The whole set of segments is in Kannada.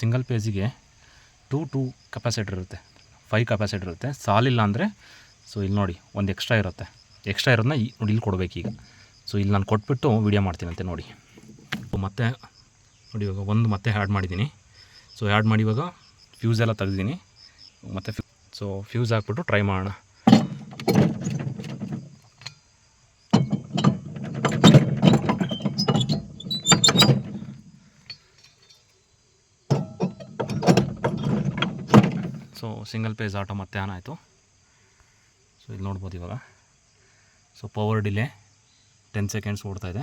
ಸಿಂಗಲ್ ಪೇಜಿಗೆ 2 ಕೆಪಾಸಿಟರ್ ಇರುತ್ತೆ, 5 ಕೆಪಾಸಿಟರ್ ಇರುತ್ತೆ. ಸಾಲಿಲ್ಲ ಅಂದರೆ ಸೊ ಇಲ್ಲಿ ನೋಡಿ ಒಂದು ಎಕ್ಸ್ಟ್ರಾ ಇರುತ್ತೆ. ಎಕ್ಸ್ಟ್ರಾ ಇರೋದನ್ನ ನೋಡಿ ಇಲ್ಲಿ ಕೊಡಬೇಕು ಈಗ. ಸೊ ಇಲ್ಲಿ ನಾನು ಕೊಟ್ಬಿಟ್ಟು ವೀಡಿಯೋ ಮಾಡ್ತೀನಂತೆ ನೋಡಿ. ಮತ್ತೆ ನೋಡಿ ಇವಾಗ ಒಂದು ಮತ್ತೆ ಆ್ಯಡ್ ಮಾಡಿದ್ದೀನಿ. ಸೊ ಆ್ಯಡ್ ಮಾಡಿ ಇವಾಗ ಫ್ಯೂಸ್ ಎಲ್ಲ ತೆಗೆದಿದ್ದೀನಿ. ಮತ್ತು ಸೊ ಫ್ಯೂಸ್ ಹಾಕ್ಬಿಟ್ಟು ಟ್ರೈ ಮಾಡೋಣ. ಸೊ ಸಿಂಗಲ್ ಪೇಜ್ ಆಟೋ ಮತ್ತೆ ಆನ್ ಆಯಿತು. ಸೊ ಇಲ್ಲಿ ನೋಡ್ಬೋದು ಇವಾಗ. ಸೊ ಪವರ್ ಡಿಲೇ 10 ಸೆಕೆಂಡ್ಸ್ ಓಡ್ತಾಯಿದೆ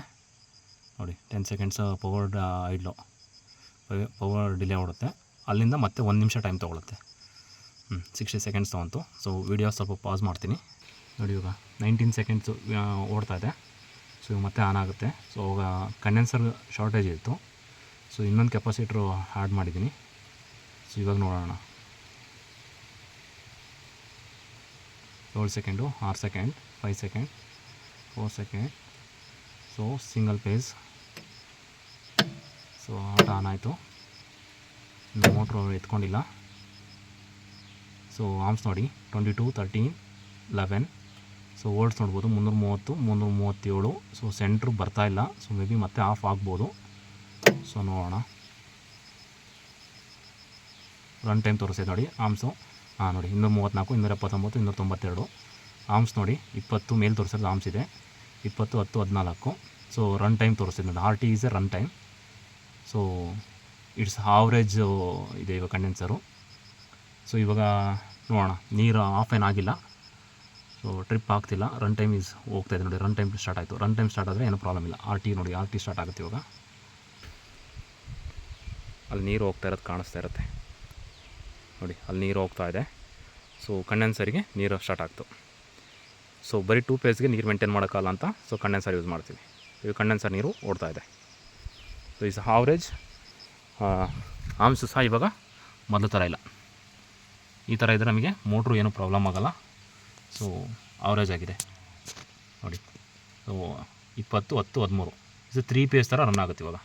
ನೋಡಿ. 10 ಸೆಕೆಂಡ್ಸ್ ಪವರ್ ಡಿಲೇ ಓಡುತ್ತೆ. ಅಲ್ಲಿಂದ ಮತ್ತೆ 1 ನಿಮಿಷ ಟೈಮ್ ತೊಗೊಳುತ್ತೆ. 60 ಸೆಕೆಂಡ್ಸ್ ತೊಗೊಂತು. ಸೊ ವೀಡಿಯೋ ಸ್ವಲ್ಪ ಪಾಸ್ ಮಾಡ್ತೀನಿ ನೋಡಿ. ಇವಾಗ 19 ಸೆಕೆಂಡ್ಸು ಓಡ್ತಾಯಿದೆ. ಸೊ ಇವಾಗ ಮತ್ತೆ ಆನ್ ಆಗುತ್ತೆ. ಸೊ ಇವಾಗ ಕಂಡೆನ್ಸರ್ ಶಾರ್ಟೇಜ್ ಇತ್ತು. ಸೊ ಇನ್ನೊಂದು ಕೆಪಾಸಿಟ್ರು ಆ್ಯಡ್ ಮಾಡಿದ್ದೀನಿ. ಸೊ ಇವಾಗ ನೋಡೋಣ. 7 second, 6 second, 5 second, 4 second. So single page. So auto on ಆಯಿತು. ಮೋಟ್ರು ಎತ್ಕೊಂಡಿಲ್ಲ. ಸೊ ಆರ್ಮ್ಸ್ ನೋಡಿ 22, 13, 11. ಸೊ ವೋಲ್ಟ್ಸ್ ನೋಡ್ಬೋದು 330, 337. ಸೊ ಸೆಂಟ್ರು ಬರ್ತಾಯಿಲ್ಲ. ಸೊ ಮೇ ಬಿ ಮತ್ತೆ ಆಫ್ ಆಗ್ಬೋದು. ಸೊ ನೋಡೋಣ. ರನ್ ಟೈಮ್ ತೋರಿಸ್ತಿದೆ ನೋಡಿ ಆರ್ಮ್ಸು. ನೋಡಿ 234, 279, 292. ಆರ್ಮ್ಸ್ ನೋಡಿ 20 ಮೇಲೆ ತೋರಿಸೋದು ಆರ್ಮ್ಸ್ ಇದೆ. 20, 10, 14. ಸೊ ರನ್ ಟೈಮ್ ತೋರಿಸ್ತಿದೆ ನೋಡಿ. RT is A run time. So it's average ಇದೆ ಇವಾಗ ಕಂಡೆನ್ಸರು. ಸೊ ಇವಾಗ ನೋಡೋಣ. ನೀರು ಆಫ್ ಏನಾಗಿಲ್ಲ. ಸೊ ಟ್ರಿಪ್ ಆಗ್ತಿಲ್ಲ. ರನ್ ಟೈಮ್ ಈಸ್ ಹೋಗ್ತಾಯಿದೆ ನೋಡಿ. ರನ್ ಟೈಮ್ ಸ್ಟಾರ್ಟ್ ಆಯಿತು. ರನ್ ಟೈಮ್ ಸ್ಟಾರ್ಟ್ ಆದರೆ ಏನೂ ಪ್ರಾಬ್ಲಮ್ ಇಲ್ಲ. RT ನೋಡಿ, RT ಸ್ಟಾರ್ಟ್ ಆಗುತ್ತೆ ಇವಾಗ. ಅಲ್ಲಿ ನೀರು ಹೋಗ್ತಾ ಇರೋದು ಕಾಣಿಸ್ತಾ ಇರುತ್ತೆ ನೋಡಿ. ಅಲ್ಲಿ ನೀರು ಹೋಗ್ತಾ ಇದೆ. ಸೊ ಕಂಡೆನ್ಸರಿಗೆ ನೀರು ಸ್ಟಾರ್ಟ್ ಆಗ್ತು. ಸೊ ಬರೀ 2 ಪೇಜ್ಗೆ ನೀರು ಮೇಂಟೈನ್ ಮಾಡೋಕ್ಕಲ್ಲ ಅಂತ ಸೊ ಕಂಡೆನ್ಸರ್ ಯೂಸ್ ಮಾಡ್ತೀವಿ. ಈಗ ಕಂಡೆನ್ಸರ್ ನೀರು ಓಡ್ತಾ ಇದೆ. So is average. ಆರ್ಮ್ಸು ಸಹ ಇವಾಗ ಮೊದಲು ಥರ ಇಲ್ಲ. ಈ ಥರ ಇದ್ದರೆ ನಮಗೆ ಮೋಟ್ರು ಏನೂ ಪ್ರಾಬ್ಲಮ್ ಆಗೋಲ್ಲ. ಸೊ ಆವ್ರೇಜ್ ಆಗಿದೆ ನೋಡಿ. ಸೊ 20, 10, 13 ಇದು 3 ಪೇಜ್ ಥರ ರನ್ ಆಗುತ್ತೆ ಇವಾಗ.